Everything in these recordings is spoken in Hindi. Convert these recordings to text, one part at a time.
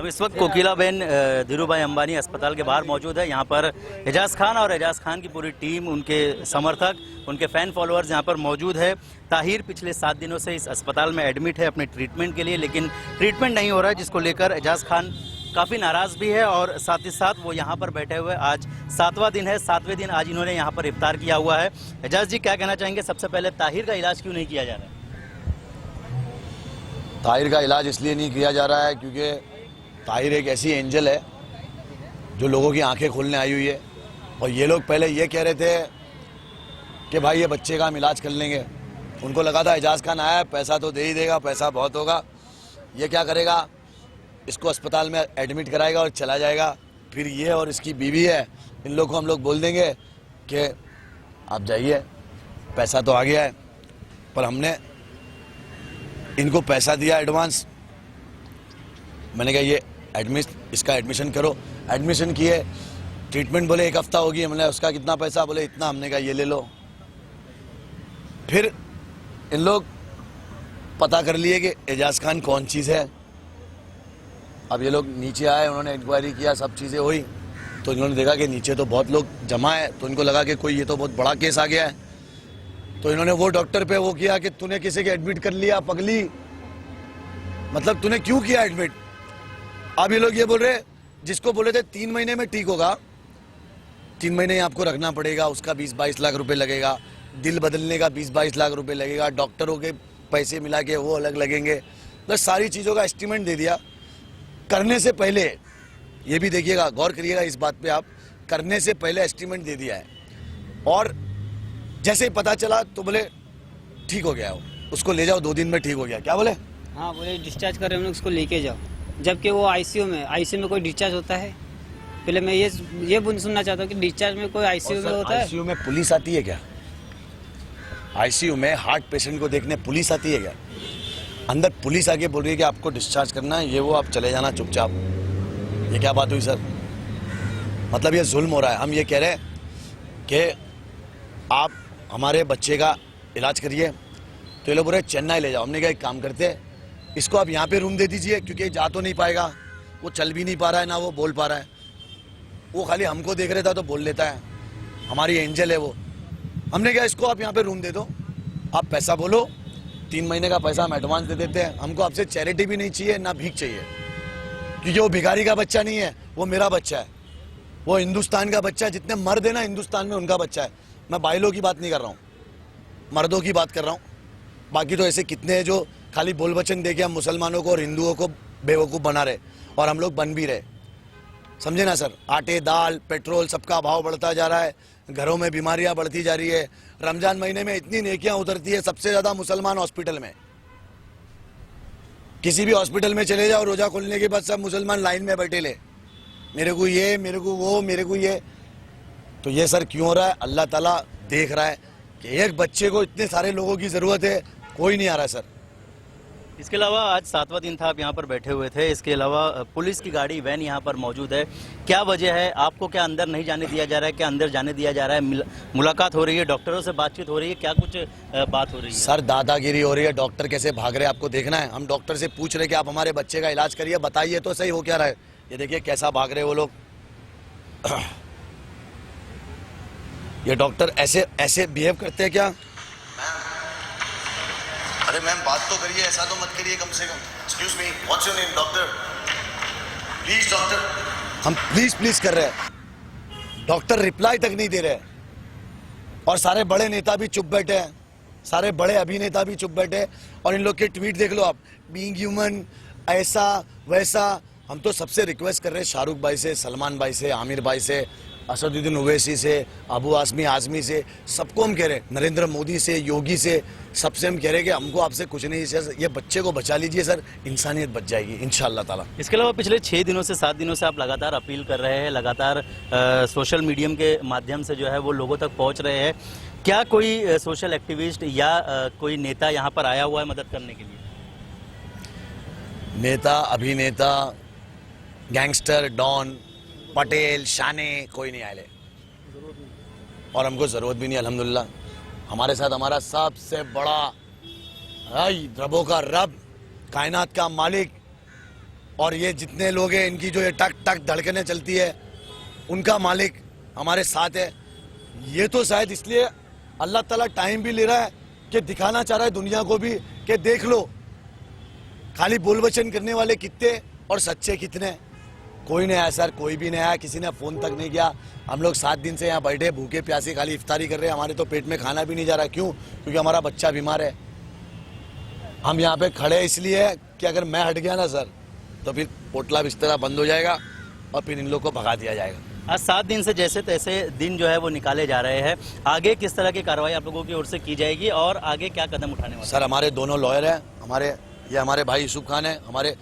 इस वक्त कोकिलाबेन धीरूभाई अंबानी अस्पताल के बाहर मौजूद है। यहाँ पर एजाज खान और एजाज खान की पूरी टीम, उनके समर्थक, उनके फैन फॉलोअर्स यहाँ पर मौजूद है। ताहिर पिछले 7 दिनों से इस अस्पताल में एडमिट है अपने ट्रीटमेंट के लिए, लेकिन ट्रीटमेंट नहीं हो रहा है, जिसको लेकर एजाज खान काफ़ी नाराज़ भी है और साथ ही साथ वो यहाँ पर बैठे हुए, आज 7वां दिन है, 7वें दिन आज इन्होंने यहाँ पर इफ्तार किया हुआ है। एजाज जी, क्या कहना चाहेंगे? सबसे पहले ताहिर का इलाज क्यों नहीं किया जा रहा है? ताहिर का इलाज इसलिए नहीं किया जा रहा है क्योंकि ताहिर एक ऐसी एंजल है जो लोगों की आंखें खोलने आई हुई है। और ये लोग पहले ये कह रहे थे कि भाई ये बच्चे का हम इलाज कर लेंगे। उनको लगा था एजाज खान आया है, पैसा तो दे ही देगा, पैसा बहुत होगा, ये क्या करेगा, इसको अस्पताल में एडमिट कराएगा और चला जाएगा। फिर ये और इसकी बीवी है, इन लोग को हम लोग बोल देंगे कि आप जाइए, पैसा तो आ गया है। पर हमने इनको पैसा दिया एडवांस। मैंने कहा ये इसका एडमिशन करो। एडमिशन किए, ट्रीटमेंट बोले 1 हफ्ता होगी। हमने उसका कितना पैसा, बोले इतना। हमने कहा ये ले लो। फिर इन लोग पता कर लिए कि एजाज खान कौन चीज़ है। अब ये लोग नीचे आए, उन्होंने इंक्वायरी किया, सब चीज़ें हुई, तो इन्होंने देखा कि नीचे तो बहुत लोग जमा है, तो इनको लगा कि कोई ये तो बहुत बड़ा केस आ गया है। तो इन्होंने वो डॉक्टर पे वो किया कि तूने किसी के एडमिट कर लिया, पगली, मतलब तूने क्यों किया एडमिट। अब ये लोग ये बोल रहे, जिसको बोले थे 3 महीने में ठीक होगा, 3 महीने आपको रखना पड़ेगा, उसका 20-22 लाख रुपए लगेगा, दिल बदलने का 20-22 लाख रुपए लगेगा, डॉक्टरों के पैसे मिला के वो अलग लगेंगे, बस सारी चीज़ों का एस्टिमेट दे दिया। करने से पहले ये भी देखिएगा, गौर करिएगा इस बात पे आप, करने से पहले एस्टिमेट दे दिया है। और जैसे ही पता चला तो बोले ठीक हो गया, उसको ले जाओ, 2 दिन में ठीक हो गया। क्या बोले? हाँ, बोले डिस्चार्ज कर रहे हैं, उसको लेके जाओ। जबकि वो आईसीयू में कोई डिस्चार्ज होता है? पहले मैं ये सुनना चाहता हूँ कि डिस्चार्ज में कोई आईसीयू में होता है? आईसीयू में पुलिस आती है क्या? आईसीयू में हार्ट पेशेंट को देखने पुलिस आती है क्या? अंदर पुलिस आके बोल रही है कि आपको डिस्चार्ज करना है, ये वो, आप चले जाना चुपचाप। ये क्या बात हुई सर? मतलब ये जुल्म हो रहा है। हम ये कह रहे हैं कि आप हमारे बच्चे का इलाज करिए, तो ये लोग बोल रहे चेन्नई ले जाओ। हमने कहा एक काम करते हैं, इसको आप यहाँ पे रूम दे दीजिए, क्योंकि जा तो नहीं पाएगा, वो चल भी नहीं पा रहा है, ना वो बोल पा रहा है। वो खाली हमको देख रहा था तो बोल लेता है, हमारी एंजल है वो। हमने कहा इसको आप यहाँ पे रूम दे दो, आप पैसा बोलो, 3 महीने का पैसा हम एडवांस दे देते हैं। हमको आपसे चैरिटी भी नहीं चाहिए, ना भीख चाहिए, क्योंकि वो भिखारी का बच्चा नहीं है, वो मेरा बच्चा है, वो हिंदुस्तान का बच्चा है। जितने मर्द है ना हिंदुस्तान में, उनका बच्चा है। मैं बाइलों की बात नहीं कर रहा हूँ, मर्दों की बात कर रहा हूँ। बाकी तो ऐसे कितने हैं जो खाली बोल वचन दे के हम मुसलमानों को और हिंदुओं को बेवकूफ़ बना रहे, और हम लोग बन भी रहे, समझे ना सर। आटे, दाल, पेट्रोल, सबका भाव बढ़ता जा रहा है, घरों में बीमारियां बढ़ती जा रही है। रमजान महीने में इतनी नेकियां उतरती है, सबसे ज़्यादा मुसलमान हॉस्पिटल में। किसी भी हॉस्पिटल में चले जाओ, रोजा खोलने के बाद सब मुसलमान लाइन में बैठे ले, मेरे को ये, मेरे को वो, मेरे को ये। तो ये सर क्यों हो रहा है? अल्लाह ताला देख रहा है कि एक बच्चे को इतने सारे लोगों की ज़रूरत है, कोई नहीं आ रहा है सर। इसके अलावा आज 7वां दिन था, आप यहाँ पर बैठे हुए थे। इसके अलावा पुलिस की गाड़ी, वैन यहाँ पर मौजूद है। क्या वजह है? आपको क्या अंदर नहीं जाने दिया जा रहा है, क्या अंदर जाने दिया जा रहा है? मुलाकात हो रही है, डॉक्टरों से बातचीत हो रही है, क्या कुछ बात हो रही है? सर दादागिरी हो रही है, डॉक्टर कैसे भाग रहे हैं आपको देखना है। हम डॉक्टर से पूछ रहे कि आप हमारे बच्चे का इलाज करिए, बताइए तो सही हो क्या रहा है। ये देखिए कैसा भाग रहे वो लोग। ये डॉक्टर ऐसे ऐसे बिहेव करते हैं क्या? अरे मैम बात तो करिए, ऐसा तो मत करिए कम से कम। Excuse me, what's your name? Doctor, please doctor. हम प्लीज प्लीज कर रहे हैं, डॉक्टर रिप्लाई तक नहीं दे रहे। और सारे बड़े नेता भी चुप बैठे हैं, सारे बड़े अभिनेता भी चुप बैठे हैं। और इन लोग के ट्वीट देख लो आप, बीइंग ह्यूमन, ऐसा वैसा। हम तो सबसे रिक्वेस्ट कर रहे हैं, शाहरुख भाई से, सलमान भाई से, आमिर भाई से, असदुद्दीन ओवैसी से, अबू आज़मी से, सबको हम कह रहे हैं, नरेंद्र मोदी से, योगी से, सबसे हम कह रहे हैं कि हमको आपसे कुछ नहीं सर, ये बच्चे को बचा लीजिए सर, इंसानियत बच जाएगी इंशाअल्लाह ताला। इसके अलावा पिछले 6 दिनों से 7 दिनों से आप लगातार अपील कर रहे हैं, लगातार सोशल मीडियम के माध्यम से जो है वो लोगों तक पहुंच रहे हैं। क्या कोई सोशल एक्टिविस्ट या कोई नेता यहाँ पर आया हुआ है मदद करने के लिए? नेता, अभिनेता, गैंगस्टर, डॉन, पटेल, शाने, कोई नहीं आए और हमको ज़रूरत भी नहीं। अल्हम्दुलिल्लाह हमारे साथ हमारा सबसे बड़ा रबों का रब, कायनात का मालिक, और ये जितने लोग हैं इनकी जो ये टक टक धड़कनें चलती है उनका मालिक हमारे साथ है। ये तो शायद इसलिए अल्लाह ताला टाइम भी ले रहा है कि दिखाना चाह रहा है दुनिया को भी कि देख लो खाली बोल वचन करने वाले कितने और सच्चे कितने। कोई नहीं आया सर, कोई भी नहीं आया, किसी ने फ़ोन तक नहीं किया। हम लोग 7 दिन से यहाँ बैठे भूखे प्यासे खाली इफ्तारी कर रहे हैं, हमारे तो पेट में खाना भी नहीं जा रहा। क्यों? क्योंकि हमारा बच्चा बीमार है। हम यहाँ पे खड़े इसलिए कि अगर मैं हट गया ना सर तो फिर पोटला बिस्तरा बंद हो जाएगा और फिर इन लोग को भगा दिया जाएगा। आज 7 दिन से जैसे तैसे दिन जो है वो निकाले जा रहे हैं, आगे किस तरह की कार्रवाई आप लोगों की ओर से की जाएगी और आगे क्या कदम उठाने वाले? सर हमारे दोनों लॉयर हैं, हमारे भाई यूसुफ खान है, हमारे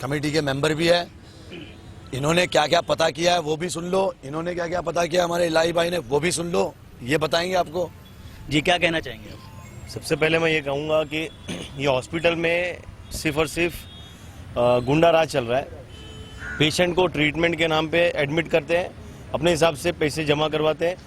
कमेटी के मेंबर भी है। इन्होंने क्या क्या पता किया है वो भी सुन लो, इन्होंने क्या क्या पता किया हमारे इलाही भाई ने वो भी सुन लो, ये बताएंगे आपको। जी क्या कहना चाहेंगे आप? सबसे पहले मैं ये कहूँगा कि ये हॉस्पिटल में सिर्फ और सिर्फ गुंडा राज चल रहा है। पेशेंट को ट्रीटमेंट के नाम पे एडमिट करते हैं, अपने हिसाब से पैसे जमा करवाते हैं,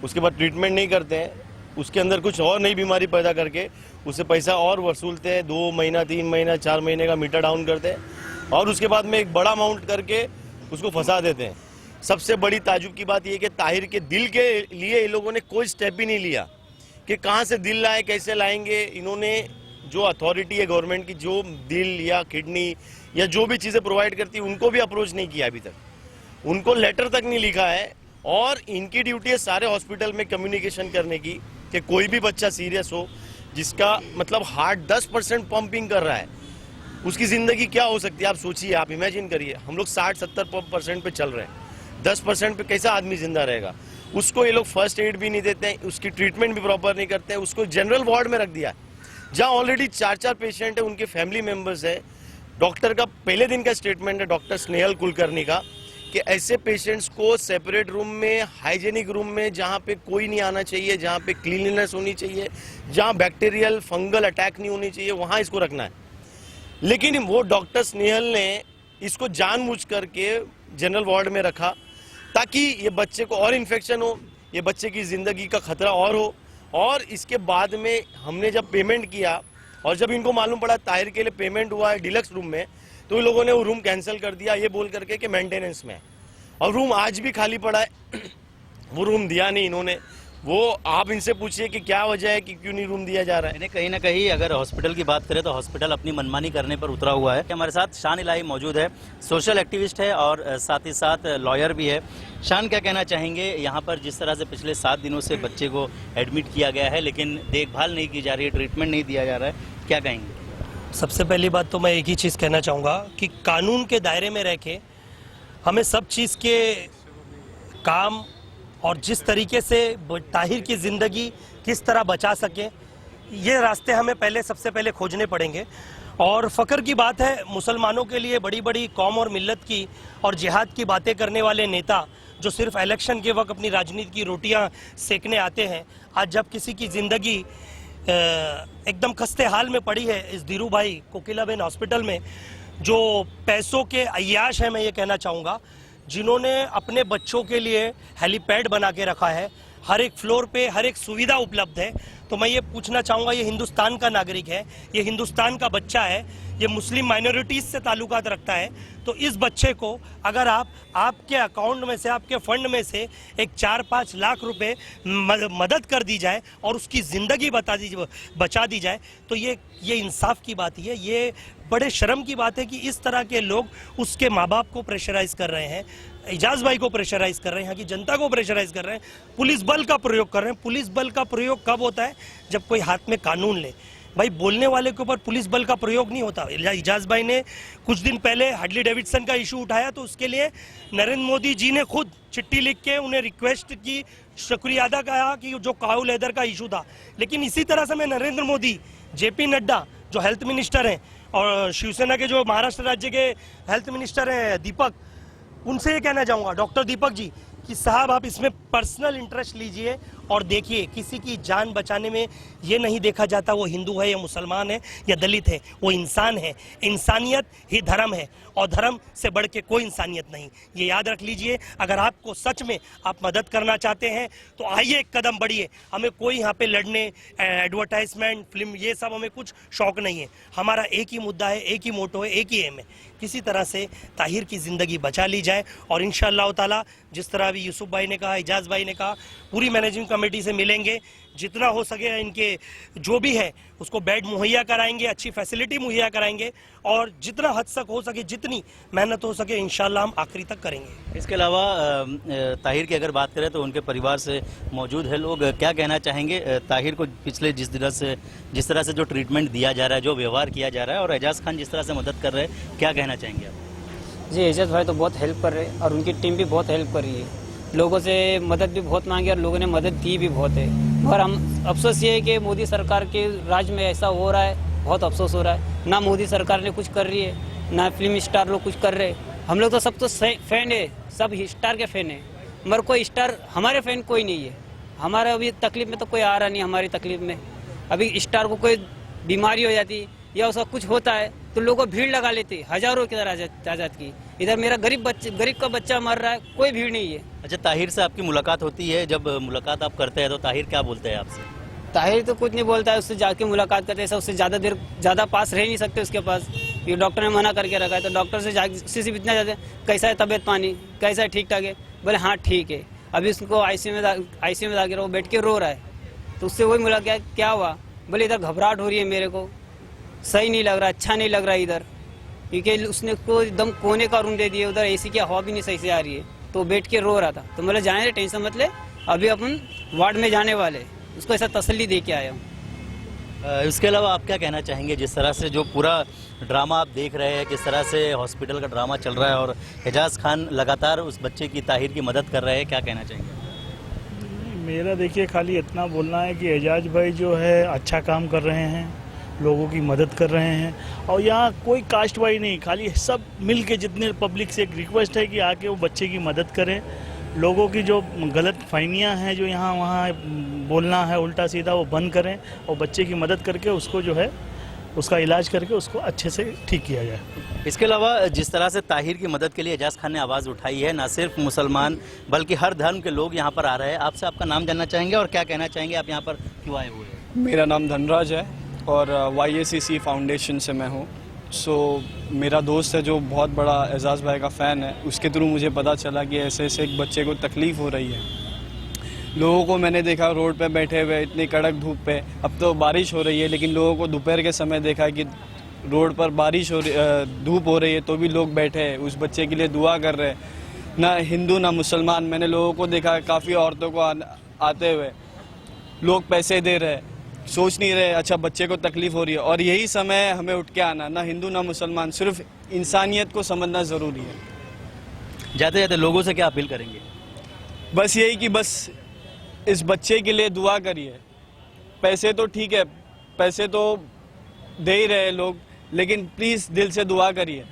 उसके बाद ट्रीटमेंट नहीं करते हैं, उसके अंदर कुछ और नई बीमारी पैदा करके उससे पैसा और वसूलते हैं। 2 महीना 3 महीना 4 महीने का मीटर डाउन करते हैं और उसके बाद में एक बड़ा अमाउंट करके उसको फंसा देते हैं। सबसे बड़ी ताजुब की बात यह कि ताहिर के दिल के लिए इन लोगों ने कोई स्टेप भी नहीं लिया कि कहाँ से दिल लाए, कैसे लाएंगे। इन्होंने जो अथॉरिटी है गवर्नमेंट की, जो दिल या किडनी या जो भी चीज़ें प्रोवाइड करती है उनको भी अप्रोच नहीं किया अभी तक, उनको लेटर तक नहीं लिखा है। और इनकी ड्यूटी है सारे हॉस्पिटल में कम्युनिकेशन करने की कि कोई भी बच्चा सीरियस हो जिसका मतलब हार्ट 10% पंपिंग कर रहा है, उसकी ज़िंदगी क्या हो सकती है आप सोचिए, आप इमेजिन करिए। हम लोग 60-70% पे चल रहे हैं, 10% पे कैसा आदमी जिंदा रहेगा। उसको ये लोग फर्स्ट एड भी नहीं देते हैं, उसकी ट्रीटमेंट भी प्रॉपर नहीं करते हैं, उसको जनरल वार्ड में रख दिया है जहाँ ऑलरेडी 4-4 पेशेंट है, उनके फैमिली मेम्बर्स है। डॉक्टर का पहले दिन का स्टेटमेंट है डॉक्टर स्नेहल कुलकर्णी का कि ऐसे पेशेंट्स को सेपरेट रूम में, हाइजेनिक रूम में, जहाँ पे कोई नहीं आना चाहिए, जहाँ पे क्लीनलीनेस होनी चाहिए, जहाँ बैक्टीरियल फंगल अटैक नहीं होनी चाहिए, वहाँ इसको रखना है। लेकिन वो डॉक्टर स्नेहल ने इसको जानबूझ करके जनरल वार्ड में रखा ताकि ये बच्चे को और इन्फेक्शन हो, ये बच्चे की ज़िंदगी का खतरा और हो। और इसके बाद में हमने जब पेमेंट किया और जब इनको मालूम पड़ा ताहिर के लिए पेमेंट हुआ है डिलक्स रूम में, तो इन लोगों ने वो रूम कैंसिल कर दिया ये बोल करके कि मेंटेनेंस में है। और रूम आज भी खाली पड़ा है वो रूम दिया नहीं इन्होंने। वो आप इनसे पूछिए कि क्या वजह है कि क्यों नहीं रूम दिया जा रहा है। इन्हें कहीं ना कहीं अगर हॉस्पिटल की बात करें तो हॉस्पिटल अपनी मनमानी करने पर उतरा हुआ है। हमारे साथ शान इलाही मौजूद है, सोशल एक्टिविस्ट है और साथ ही साथ लॉयर भी है। शान क्या कहना चाहेंगे, यहाँ पर जिस तरह से पिछले 7 दिनों से बच्चे को एडमिट किया गया है लेकिन देखभाल नहीं की जा रही है, ट्रीटमेंट नहीं दिया जा रहा है, क्या कहेंगे? सबसे पहली बात तो मैं एक ही चीज़ कहना चाहूँगा कि कानून के दायरे में रह के हमें सब चीज़ के काम और जिस तरीके से ताहिर की ज़िंदगी किस तरह बचा सके, ये रास्ते हमें सबसे पहले खोजने पड़ेंगे। और फ़ख्र की बात है, मुसलमानों के लिए बड़ी बड़ी कौम और मिल्लत की और जिहाद की बातें करने वाले नेता जो सिर्फ इलेक्शन के वक्त अपनी राजनीति की रोटियां सेकने आते हैं, आज जब किसी की ज़िंदगी एकदम खस्ते हाल में पड़ी है इस धीरू भाई कोकिलाबेन हॉस्पिटल में, जो पैसों के अय्याश हैं, मैं ये कहना चाहूँगा, जिन्होंने अपने बच्चों के लिए हेलीपैड बना के रखा है, हर एक फ्लोर पे हर एक सुविधा उपलब्ध है। तो मैं ये पूछना चाहूँगा, ये हिंदुस्तान का नागरिक है, ये हिंदुस्तान का बच्चा है, ये मुस्लिम माइनॉरिटीज़ से ताल्लुकात रखता है, तो इस बच्चे को अगर आपके अकाउंट में से, आपके फंड में से एक 4-5 लाख रुपए मदद कर दी जाए और उसकी ज़िंदगी बचा दी जाए, तो ये इंसाफ की बात ही है। ये बड़े शर्म की बात है कि इस तरह के लोग उसके माँ बाप को प्रेशराइज कर रहे हैं, एजाज भाई को प्रेशराइज कर रहे हैं, यहाँ की जनता को प्रेशराइज कर रहे हैं, पुलिस बल का प्रयोग कर रहे हैं। पुलिस बल का प्रयोग कब होता है? जब कोई हाथ में कानून ले। भाई बोलने वाले के ऊपर पुलिस बल का प्रयोग नहीं होता। इजाज भाई ने कुछ दिन पहले हार्ले डेविडसन का इशू उठाया तो उसके लिए नरेंद्र मोदी जी ने खुद चिट्ठी लिख के उन्हें रिक्वेस्ट की, शुक्रिया अदा किया कि जो काऊ लेदर का इशू था। लेकिन इसी तरह से मैं नरेंद्र मोदी, जेपी नड्डा जो हेल्थ मिनिस्टर हैं और शिवसेना के जो महाराष्ट्र राज्य के हेल्थ मिनिस्टर हैं दीपक, उनसे ये कहना चाहूँगा, डॉक्टर दीपक जी, कि साहब आप इसमें पर्सनल इंटरेस्ट लीजिए और देखिए किसी की जान बचाने में ये नहीं देखा जाता वो हिंदू है या मुसलमान है या दलित है, वो इंसान है। इंसानियत ही धर्म है और धर्म से बढ़ के कोई इंसानियत नहीं, ये याद रख लीजिए। अगर आपको सच में आप मदद करना चाहते हैं तो आइए एक कदम बढ़िए। हमें कोई यहाँ पे लड़ने, एडवर्टाइजमेंट, फिल्म, ये सब हमें कुछ शौक नहीं है। हमारा एक ही मुद्दा है, एक ही मोटो है, एक ही एम है, किसी तरह से ताहिर की ज़िंदगी बचा ली जाए। और इंशाअल्लाह ताला जिस तरह अभी यूसुफ भाई ने कहा, इजाज़ भाई ने कहा, पूरी मैनेजिंग कमेटी से मिलेंगे, जितना हो सके इनके जो भी है उसको बेड मुहैया कराएंगे, अच्छी फैसिलिटी मुहैया कराएंगे और जितना हद तक हो सके, जितनी मेहनत हो सके इंशाल्लाह हम आखिरी तक करेंगे। इसके अलावा ताहिर की अगर बात करें तो उनके परिवार से मौजूद है लोग, क्या कहना चाहेंगे ताहिर को पिछले जिस तरह से जो ट्रीटमेंट दिया जा रहा है, जो व्यवहार किया जा रहा है, और एजाज खान जिस तरह से मदद कर रहे हैं, क्या कहना चाहेंगे आप? जी, एजाज भाई तो बहुत हेल्प कर रहे हैं और उनकी टीम भी बहुत हेल्प कर रही है। लोगों से मदद भी बहुत मांगी और लोगों ने मदद दी भी बहुत है। और हम अफसोस ये है कि मोदी सरकार के राज में ऐसा हो रहा है, बहुत अफसोस हो रहा है। ना मोदी सरकार ने कुछ कर रही है, ना फिल्म स्टार लोग कुछ कर रहे हैं। हम लोग तो सब तो फैन है, सब स्टार के फैन है, मगर कोई स्टार हमारे फैन कोई नहीं है। हमारे अभी तकलीफ में तो कोई आ रहा नहीं। हमारी तकलीफ में अभी स्टार को कोई बीमारी हो जाती या उसका कुछ होता है तो लोगों भीड़ लगा लेते, हजारों की तरह तादाद की। इधर मेरा गरीब का बच्चा मर रहा है, कोई भीड़ नहीं है। अच्छा, ताहिर से आपकी मुलाकात होती है, जब मुलाकात आप करते हैं तो ताहिर क्या बोलते हैं आपसे? ताहिर तो कुछ नहीं बोलता है, उससे जाके मुलाकात करते हैं, उससे ज़्यादा पास रह नहीं सकते उसके पास, ये डॉक्टर ने मना करके रखा है। तो डॉक्टर से सिर्फ इतना जाते, कैसा है तबीयत पानी, कैसा है, ठीक ठाक है? बोले हाँ ठीक है। अभी उसको आईसीयू में जाके वो बैठ के रो रहा है, तो उससे वही मुलाकात, क्या हुआ? बोले इधर घबराहट हो रही है, मेरे को सही नहीं लग रहा, अच्छा नहीं लग रहा इधर, क्योंकि उसने को एकदम कोने का रूम दे दिया, उधर एसी की हवा भी नहीं सही से आ रही है, तो बैठ के रो रहा था। तो मतलब जाने, टेंशन मत ले, अभी अपन वार्ड में जाने वाले, उसको ऐसा तसल्ली दे के आया हूँ। इसके अलावा आप क्या कहना चाहेंगे, जिस तरह से जो पूरा ड्रामा आप देख रहे हैं, किस तरह से हॉस्पिटल का ड्रामा चल रहा है और एजाज खान लगातार उस बच्चे की, ताहिर की मदद कर रहे हैं, क्या कहना चाहेंगे? मेरा देखिए खाली इतना बोलना है कि एजाज भाई जो है अच्छा काम कर रहे हैं, लोगों की मदद कर रहे हैं और यहाँ कोई कास्ट वाइज नहीं, खाली सब मिल के, जितने पब्लिक से एक रिक्वेस्ट है कि आके वो बच्चे की मदद करें। लोगों की जो गलत फहमियाँ हैं, जो यहाँ वहाँ बोलना है उल्टा सीधा, वो बंद करें और बच्चे की मदद करके उसको जो है उसका इलाज करके उसको अच्छे से ठीक किया जाए। इसके अलावा जिस तरह से ताहिर की मदद के लिए एजाज खान ने आवाज़ उठाई है, ना सिर्फ मुसलमान बल्कि हर धर्म के लोग यहाँ पर आ रहे हैं। आपसे आपका नाम जानना चाहेंगे और क्या कहना चाहेंगे, आप यहाँ पर क्यों आए हुए हैं? मेरा नाम धनराज है और YACC फाउंडेशन से मैं हूँ। मेरा दोस्त है जो बहुत बड़ा एजाज भाई का फ़ैन है, उसके थ्रू मुझे पता चला कि ऐसे ऐसे एक बच्चे को तकलीफ़ हो रही है। लोगों को मैंने देखा रोड पे बैठे हुए इतनी कड़क धूप पे, अब तो बारिश हो रही है, लेकिन लोगों को दोपहर के समय देखा कि रोड पर बारिश हो रही, धूप हो रही है, तो भी लोग बैठे हैं उस बच्चे के लिए दुआ कर रहे हैं। ना हिंदू ना मुसलमान, मैंने लोगों को देखा, काफ़ी औरतों को आते हुए, लोग पैसे दे रहे हैं, सोच नहीं रहे अच्छा बच्चे को तकलीफ हो रही है। और यही समय हमें उठ के आना, ना हिंदू ना मुसलमान, सिर्फ इंसानियत को समझना ज़रूरी है। जाते जाते लोगों से क्या अपील करेंगे? बस यही कि बस इस बच्चे के लिए दुआ करिए। पैसे तो ठीक है, पैसे तो दे ही रहे लोग, लेकिन प्लीज़ दिल से दुआ करिए।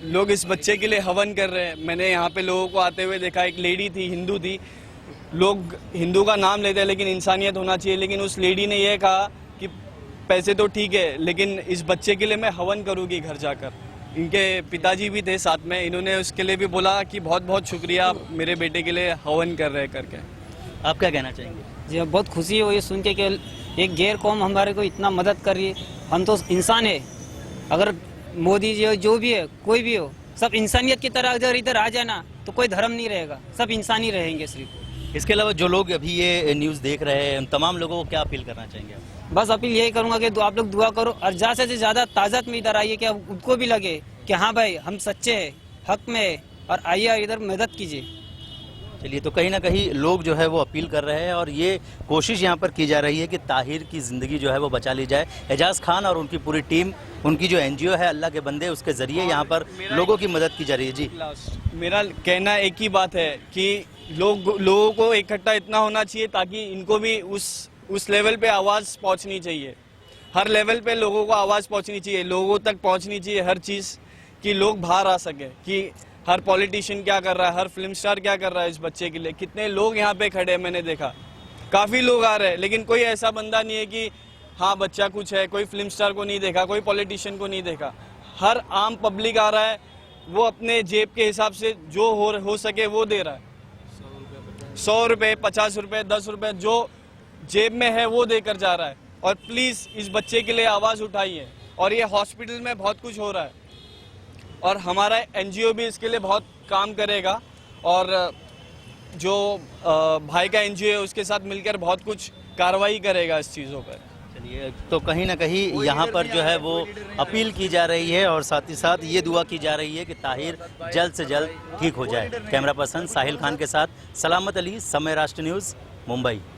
लोग इस बच्चे के लिए हवन कर रहे हैं। मैंने यहाँ पे लोगों को आते हुए देखा, एक लेडी थी, हिंदू थी, लोग हिंदू का नाम लेते हैं लेकिन इंसानियत होना चाहिए। लेकिन उस लेडी ने यह कहा कि पैसे तो ठीक है, लेकिन इस बच्चे के लिए मैं हवन करूँगी घर जाकर। इनके पिताजी भी थे साथ में, इन्होंने उसके लिए भी बोला कि बहुत बहुत शुक्रिया, मेरे बेटे के लिए हवन कर रहे करके। आप क्या कहना चाहेंगे? जी, बहुत खुशी हुई सुन के कि एक गैर कौम हमारे को इतना मदद कर रही है। हम तो इंसान है, अगर मोदी जी जो भी है, कोई भी हो, सब इंसानियत की तरह अगर इधर आ जाना तो कोई धर्म नहीं रहेगा, सब इंसान ही रहेंगे सिर्फ। इसके अलावा जो लोग अभी ये न्यूज़ देख रहे हैं, उन तमाम लोगों को क्या अपील करना चाहेंगे आप? बस अपील यही करूंगा कि आप लोग दुआ करो और ज़्यादा से ज़्यादा ताज़त में इधर आइए, कि उनको भी लगे कि हाँ भाई हम सच्चे हैं, हक में है, और आइए इधर मदद कीजिए। चलिए, तो कहीं ना कहीं लोग जो है वो अपील कर रहे हैं और ये कोशिश यहाँ पर की जा रही है कि ताहिर की ज़िंदगी जो है वो बचा ली जाए। एजाज खान और उनकी पूरी टीम, उनकी जो एनजीओ है अल्लाह के बंदे, उसके ज़रिए यहाँ पर लोगों की मदद की जा रही है। जी, मेरा कहना एक ही बात है कि लोगों को इकट्ठा इतना होना चाहिए ताकि इनको भी उस लेवल पे आवाज़ पहुंचनी चाहिए। हर लेवल पे लोगों को आवाज़ पहुंचनी चाहिए, लोगों तक पहुंचनी चाहिए हर चीज़, कि लोग बाहर आ सके कि हर पॉलिटिशियन क्या कर रहा है, हर फिल्म स्टार क्या कर रहा है इस बच्चे के लिए। कितने लोग यहाँ पे खड़े हैं, मैंने देखा काफ़ी लोग आ रहे हैं, लेकिन कोई ऐसा बंदा नहीं है कि हाँ बच्चा कुछ है। कोई फिल्म स्टार को नहीं देखा, कोई पॉलिटिशियन को नहीं देखा, हर आम पब्लिक आ रहा है। वो अपने जेब के हिसाब से जो हो सके वो दे रहा है। 100 रुपये, 50 रुपये, 10 रुपये जो जेब में है वो देकर जा रहा है। और प्लीज़ इस बच्चे के लिए आवाज़ उठाइए। और ये हॉस्पिटल में बहुत कुछ हो रहा है और हमारा एनजीओ भी इसके लिए बहुत काम करेगा और जो भाई का एनजीओ है उसके साथ मिलकर बहुत कुछ कार्रवाई करेगा इस चीज़ों पर। चलिए, तो कहीं ना कहीं यहाँ पर जो है वो अपील की जा रही है और साथ ही साथ ये दुआ की जा रही है कि ताहिर जल्द से जल्द ठीक हो जाए। कैमरा पर्सन साहिल खान के साथ सलामत अली, समय राष्ट्र न्यूज़, मुंबई।